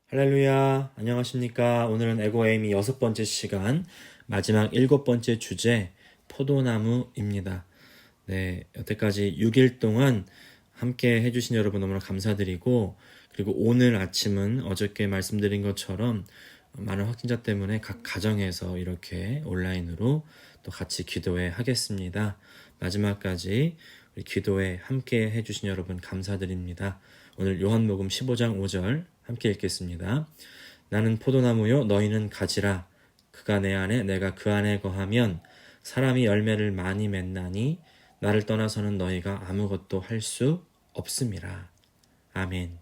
할렐루야, 안녕하십니까? 오늘은 에고에이미 6번째 시간, 마지막 7번째 주제, 포도나무입니다. 네, 여태까지 6일 동안 함께 해주신 여러분 너무나 감사드리고, 그리고 오늘 아침은 어저께 말씀드린 것처럼 많은 확진자 때문에 각 가정에서 이렇게 온라인으로 또 같이 기도회 하겠습니다. 마지막까지 우리 기도회 함께 해주신 여러분 감사드립니다. 오늘 요한복음 15장 5절 함께 읽겠습니다. 나는 포도나무요 너희는 가지라. 그가 내 안에 내가 그 안에 거하면 사람이 열매를 많이 맺나니 나를 떠나서는 너희가 아무것도 할 수 없음이라. 아멘.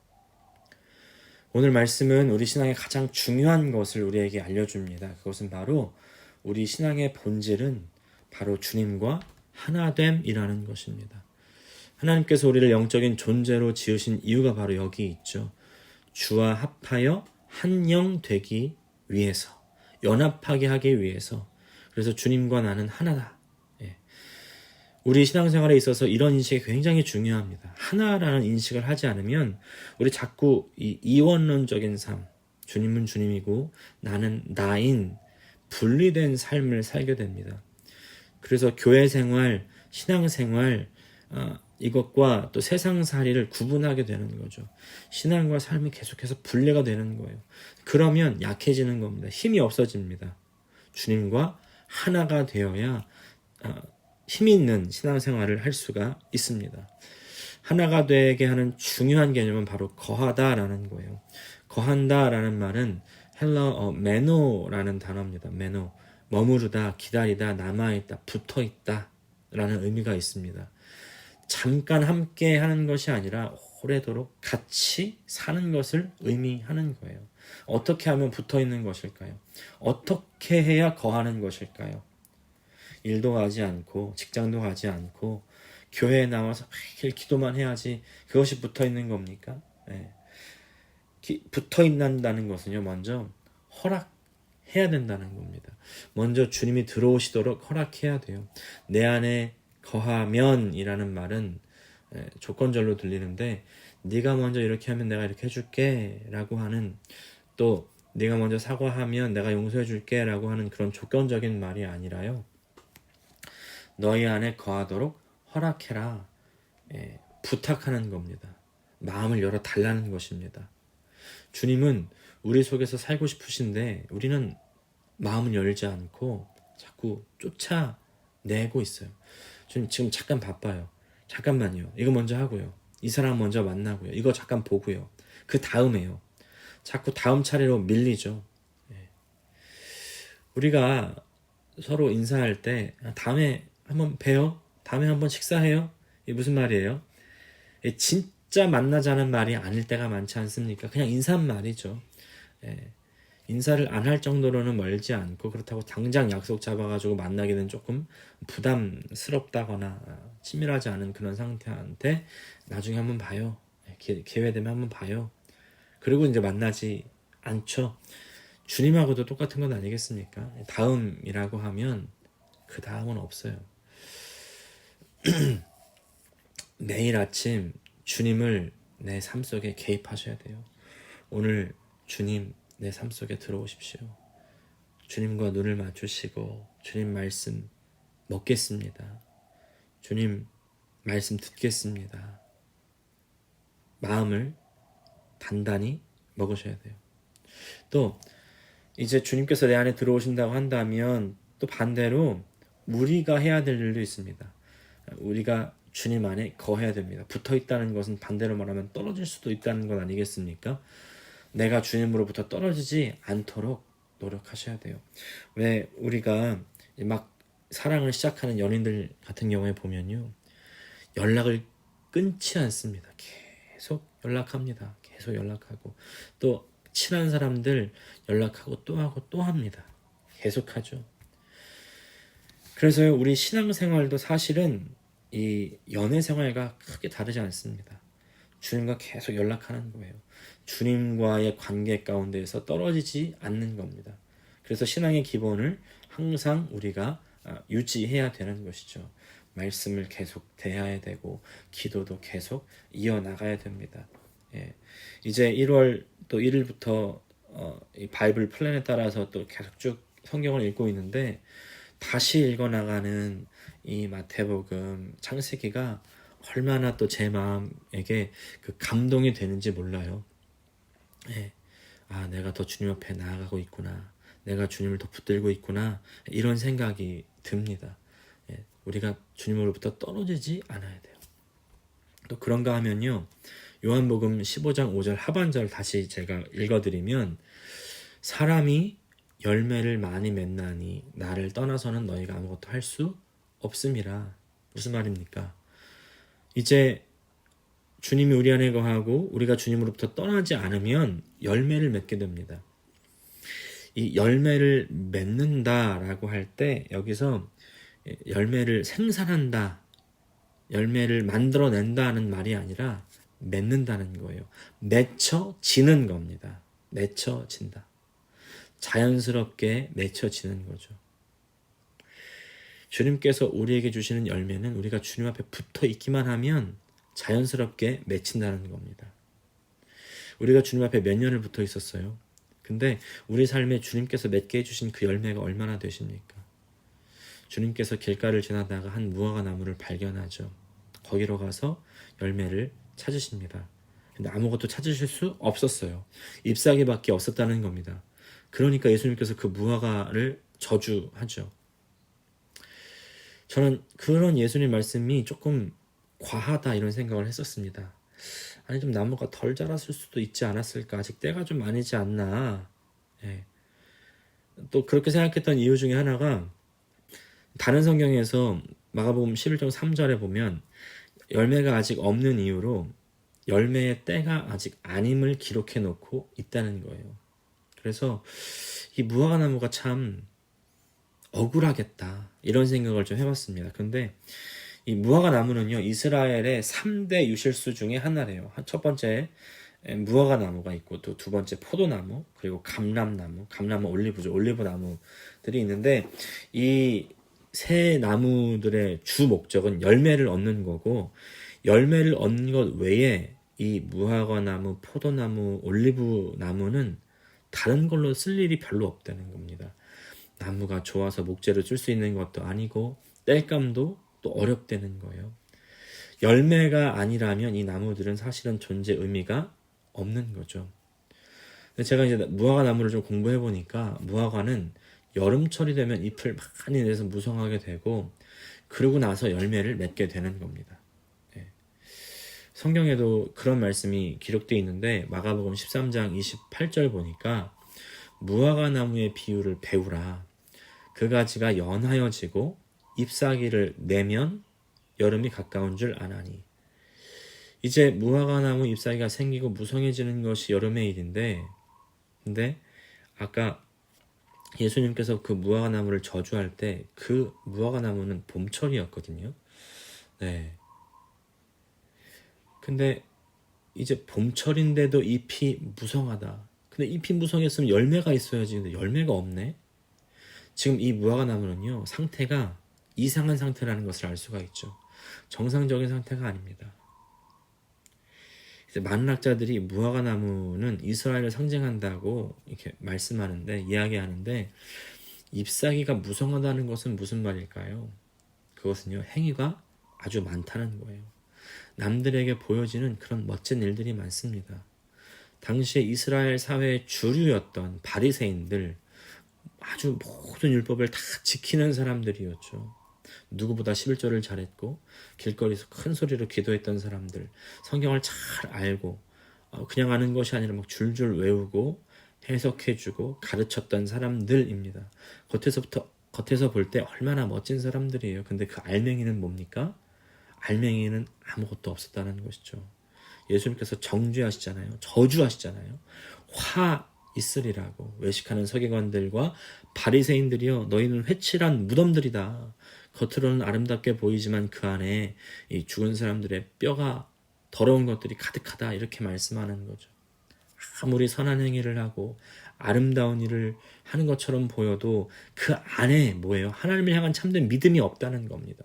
오늘 말씀은 우리 신앙의 가장 중요한 것을 우리에게 알려줍니다. 그것은 바로 우리 신앙의 본질은 바로 주님과 하나됨이라는 것입니다. 하나님께서 우리를 영적인 존재로 지으신 이유가 바로 여기 있죠. 주와 합하여 한 영 되기 위해서, 연합하게 하기 위해서. 그래서 주님과 나는 하나다. 우리 신앙생활에 있어서 이런 인식이 굉장히 중요합니다. 하나라는 인식을 하지 않으면 우리 자꾸 이 이원론적인 삶, 주님은 주님이고 나는 나인 분리된 삶을 살게 됩니다. 그래서 교회 생활, 신앙 생활, 이것과 또 세상살이를 구분하게 되는 거죠. 신앙과 삶이 계속해서 분리가 되는 거예요. 그러면 약해지는 겁니다. 힘이 없어집니다. 주님과 하나가 되어야 힘 있는 신앙생활을 할 수가 있습니다. 하나가 되게 하는 중요한 개념은 바로 거하다라는 거예요. 거한다라는 말은 헬라어 메노라는 단어입니다. 메노, 머무르다, 기다리다, 남아있다, 붙어있다 라는 의미가 있습니다. 잠깐 함께 하는 것이 아니라 오래도록 같이 사는 것을 의미하는 거예요. 어떻게 하면 붙어있는 것일까요? 어떻게 해야 거하는 것일까요? 일도 가지 않고 직장도 가지 않고 교회에 나와서 매일 기도만 해야지 그것이 붙어있는 겁니까? 네. 붙어있는다는 것은요, 먼저 허락해야 된다는 겁니다. 먼저 주님이 들어오시도록 허락해야 돼요. 내 안에 거하면 이라는 말은 조건절로 들리는데, 네가 먼저 이렇게 하면 내가 이렇게 해줄게 라고 하는, 또 네가 먼저 사과하면 내가 용서해 줄게 라고 하는 그런 조건적인 말이 아니라요, 너희 안에 거하도록 허락해라, 부탁하는 겁니다. 마음을 열어 달라는 것입니다. 주님은 우리 속에서 살고 싶으신데 우리는 마음을 열지 않고 자꾸 쫓아내고 있어요. 주님 지금 잠깐 바빠요. 잠깐만요. 이거 먼저 하고요. 이 사람 먼저 만나고요. 이거 잠깐 보고요. 그 다음에요. 자꾸 다음 차례로 밀리죠. 우리가 서로 인사할 때 다음에 한번 봬요? 다음에 한번 식사해요? 이게 무슨 말이에요? 진짜 만나자는 말이 아닐 때가 많지 않습니까? 그냥 인사말이죠. 인사를 안 할 정도로는 멀지 않고, 그렇다고 당장 약속 잡아가지고 만나기는 조금 부담스럽다거나 친밀하지 않은 그런 상태한테 나중에 한번 봐요. 기회 되면 한번 봐요. 그리고 이제 만나지 않죠. 주님하고도 똑같은 건 아니겠습니까? 다음이라고 하면 그 다음은 없어요. 매일 아침 주님을 내 삶 속에 개입하셔야 돼요. 오늘 주님 내 삶 속에 들어오십시오. 주님과 눈을 맞추시고 주님 말씀 먹겠습니다. 주님 말씀 듣겠습니다. 마음을 단단히 먹으셔야 돼요. 또 이제 주님께서 내 안에 들어오신다고 한다면 또 반대로 우리가 해야 될 일도 있습니다. 우리가 주님 안에 거해야 됩니다. 붙어있다는 것은 반대로 말하면 떨어질 수도 있다는 건 아니겠습니까? 내가 주님으로부터 떨어지지 않도록 노력하셔야 돼요. 왜 우리가 막 사랑을 시작하는 연인들 같은 경우에 보면요, 연락을 끊지 않습니다. 계속 연락합니다. 계속 연락하고, 또 친한 사람들 연락하고 또 하고 또 합니다. 계속하죠. 그래서 우리 신앙생활도 사실은 이 연애생활과 크게 다르지 않습니다. 주님과 계속 연락하는 거예요. 주님과의 관계 가운데에서 떨어지지 않는 겁니다. 그래서 신앙의 기본을 항상 우리가 유지해야 되는 것이죠. 말씀을 계속 대해야 되고 기도도 계속 이어나가야 됩니다. 예. 이제 1월 또 1일부터 이 바이블 플랜에 따라서 또 계속 쭉 성경을 읽고 있는데 다시 읽어나가는 이 마태복음 창세기가 얼마나 또 제 마음에게 그 감동이 되는지 몰라요. 예. 아, 내가 더 주님 앞에 나아가고 있구나. 내가 주님을 더 붙들고 있구나. 이런 생각이 듭니다. 예. 우리가 주님으로부터 떨어지지 않아야 돼요. 또 그런가 하면요. 요한복음 15장 5절 하반절 다시 제가 읽어드리면 사람이 열매를 많이 맺나니 나를 떠나서는 너희가 아무것도 할 수 없음이라. 무슨 말입니까? 이제 주님이 우리 안에 거하고 우리가 주님으로부터 떠나지 않으면 열매를 맺게 됩니다. 이 열매를 맺는다라고 할 때 여기서 열매를 생산한다, 열매를 만들어낸다는 말이 아니라 맺는다는 거예요. 맺혀지는 겁니다. 맺혀진다. 자연스럽게 맺혀지는 거죠. 주님께서 우리에게 주시는 열매는 우리가 주님 앞에 붙어 있기만 하면 자연스럽게 맺힌다는 겁니다. 우리가 주님 앞에 몇 년을 붙어 있었어요. 근데 우리 삶에 주님께서 맺게 해주신 그 열매가 얼마나 되십니까? 주님께서 길가를 지나다가 한 무화과 나무를 발견하죠. 거기로 가서 열매를 찾으십니다. 근데 아무것도 찾으실 수 없었어요. 잎사귀밖에 없었다는 겁니다. 그러니까 예수님께서 그 무화과를 저주하죠. 저는 그런 예수님 말씀이 조금 과하다 이런 생각을 했었습니다. 아니 좀 나무가 덜 자랐을 수도 있지 않았을까? 아직 때가 좀 아니지 않나? 예. 또 그렇게 생각했던 이유 중에 하나가 다른 성경에서 마가복음 11장 3절에 보면 열매가 아직 없는 이유로 열매의 때가 아직 아님을 기록해 놓고 있다는 거예요. 그래서 이 무화과 나무가 참 억울하겠다 이런 생각을 좀 해봤습니다. 근데 이 무화과 나무는요 이스라엘의 3대 유실수 중에 하나래요. 첫 번째 무화과 나무가 있고 또 두 번째 포도나무 그리고 감람나무, 감람은 올리브죠. 올리브 나무들이 있는데 이 세 나무들의 주 목적은 열매를 얻는 거고 열매를 얻는 것 외에 이 무화과 나무, 포도나무, 올리브 나무는 다른 걸로 쓸 일이 별로 없다는 겁니다. 나무가 좋아서 목재로 쓸 수 있는 것도 아니고 땔감도 또 어렵다는 거예요. 열매가 아니라면 이 나무들은 사실은 존재 의미가 없는 거죠. 근데 제가 이제 무화과 나무를 좀 공부해 보니까 무화과는 여름철이 되면 잎을 많이 내서 무성하게 되고 그러고 나서 열매를 맺게 되는 겁니다. 네. 성경에도 그런 말씀이 기록되어 있는데 마가복음 13장 28절 보니까 무화과 나무의 비유를 배우라. 그 가지가 연하여지고 잎사귀를 내면 여름이 가까운 줄 아나니. 이제 무화과 나무 잎사귀가 생기고 무성해지는 것이 여름의 일인데 근데 아까 예수님께서 그 무화과 나무를 저주할 때 그 무화과 나무는 봄철이었거든요. 네. 근데 이제 봄철인데도 잎이 무성하다. 근데 잎이 무성했으면 열매가 있어야지. 근데 열매가 없네. 지금 이 무화과 나무는요 상태가 이상한 상태라는 것을 알 수가 있죠. 정상적인 상태가 아닙니다. 이제 많은 학자들이 무화과 나무는 이스라엘을 상징한다고 이렇게 말씀하는데 이야기하는데 잎사귀가 무성하다는 것은 무슨 말일까요? 그것은요 행위가 아주 많다는 거예요. 남들에게 보여지는 그런 멋진 일들이 많습니다. 당시에 이스라엘 사회의 주류였던 바리새인들 아주 모든 율법을 다 지키는 사람들이었죠. 누구보다 11조를 잘했고 길거리에서 큰 소리로 기도했던 사람들, 성경을 잘 알고 그냥 아는 것이 아니라 막 줄줄 외우고 해석해주고 가르쳤던 사람들입니다. 겉에서 볼 때 얼마나 멋진 사람들이에요. 근데 그 알맹이는 뭡니까? 알맹이는 아무것도 없었다는 것이죠. 예수님께서 정죄하시잖아요. 저주하시잖아요. 화 있으리라고. 외식하는 서기관들과 바리새인들이여 너희는 회칠한 무덤들이다. 겉으로는 아름답게 보이지만 그 안에 이 죽은 사람들의 뼈가 더러운 것들이 가득하다 이렇게 말씀하는 거죠. 아무리 선한 행위를 하고 아름다운 일을 하는 것처럼 보여도 그 안에 뭐예요? 하나님을 향한 참된 믿음이 없다는 겁니다.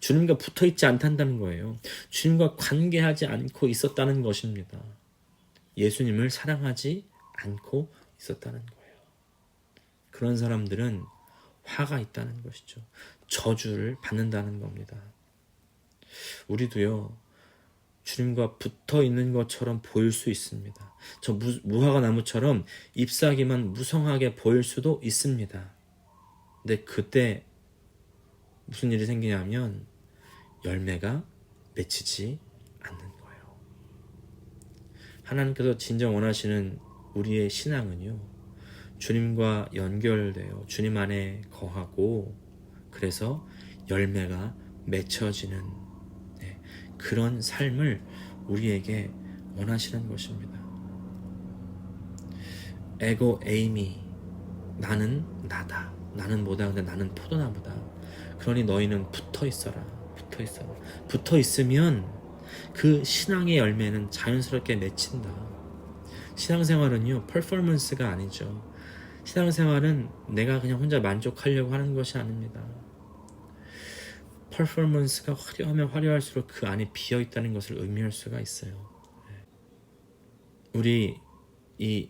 주님과 붙어있지 않단다는 거예요. 주님과 관계하지 않고 있었다는 것입니다. 예수님을 사랑하지 않고 있었다는 거예요. 그런 사람들은 화가 있다는 것이죠. 저주를 받는다는 겁니다. 우리도요, 주님과 붙어 있는 것처럼 보일 수 있습니다. 저 무화과 나무처럼 잎사귀만 무성하게 보일 수도 있습니다. 근데 그때 무슨 일이 생기냐면 열매가 맺히지 않는 거예요. 하나님께서 진정 원하시는 우리의 신앙은요, 주님과 연결되어 주님 안에 거하고 그래서 열매가 맺혀지는 그런 삶을 우리에게 원하시는 것입니다. 에고 에이미, 나는 나다. 나는 뭐다. 근데 나는 포도나무다. 그러니 너희는 붙어 있어라. 붙어 있어라. 붙어 있으면 그 신앙의 열매는 자연스럽게 맺힌다. 신앙생활은요, 퍼포먼스가 아니죠. 신앙생활은 내가 그냥 혼자 만족하려고 하는 것이 아닙니다. 퍼포먼스가 화려하면 화려할수록 그 안에 비어있다는 것을 의미할 수가 있어요. 우리 이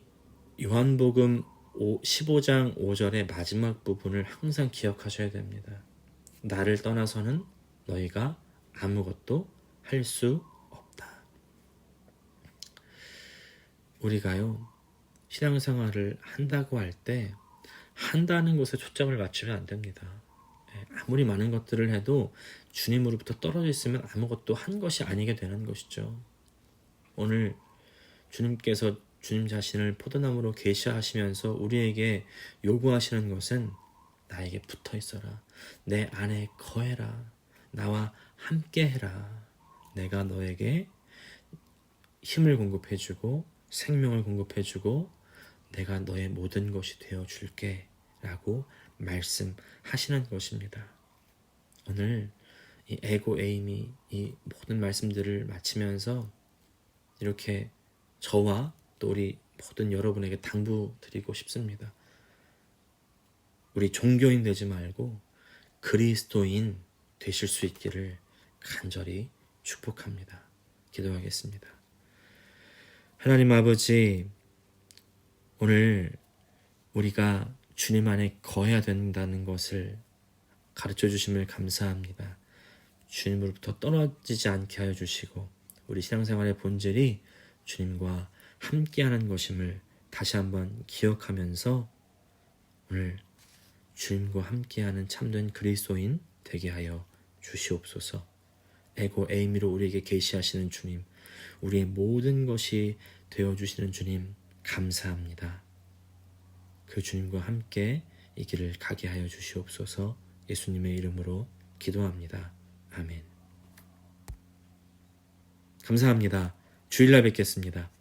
요한복음 15장 5절의 마지막 부분을 항상 기억하셔야 됩니다. 나를 떠나서는 너희가 아무것도 할 수 없다. 우리가요, 신앙생활을 한다고 할 때 한다는 것에 초점을 맞추면 안 됩니다. 아무리 많은 것들을 해도 주님으로부터 떨어져 있으면 아무것도 한 것이 아니게 되는 것이죠. 오늘 주님께서 주님 자신을 포도나무로 계시하시면서 우리에게 요구하시는 것은 나에게 붙어 있어라. 내 안에 거해라. 나와 함께 해라. 내가 너에게 힘을 공급해주고 생명을 공급해주고 내가 너의 모든 것이 되어줄게 라고 말씀하시는 것입니다. 오늘 이 에고 에이미 이 모든 말씀들을 마치면서 이렇게 저와 또 우리 모든 여러분에게 당부드리고 싶습니다. 우리 종교인 되지 말고 그리스도인 되실 수 있기를 간절히 축복합니다. 기도하겠습니다. 하나님 아버지, 오늘 우리가 주님 안에 거해야 된다는 것을 가르쳐 주심을 감사합니다. 주님으로부터 떨어지지 않게 하여 주시고 우리 신앙생활의 본질이 주님과 함께하는 것임을 다시 한번 기억하면서 오늘 주님과 함께하는 참된 그리스도인 되게 하여 주시옵소서. 에고 에이미로 우리에게 계시하시는 주님, 우리의 모든 것이 되어주시는 주님 감사합니다. 그 주님과 함께 이 길을 가게 하여 주시옵소서. 예수님의 이름으로 기도합니다. 아멘. 감사합니다. 주일날 뵙겠습니다.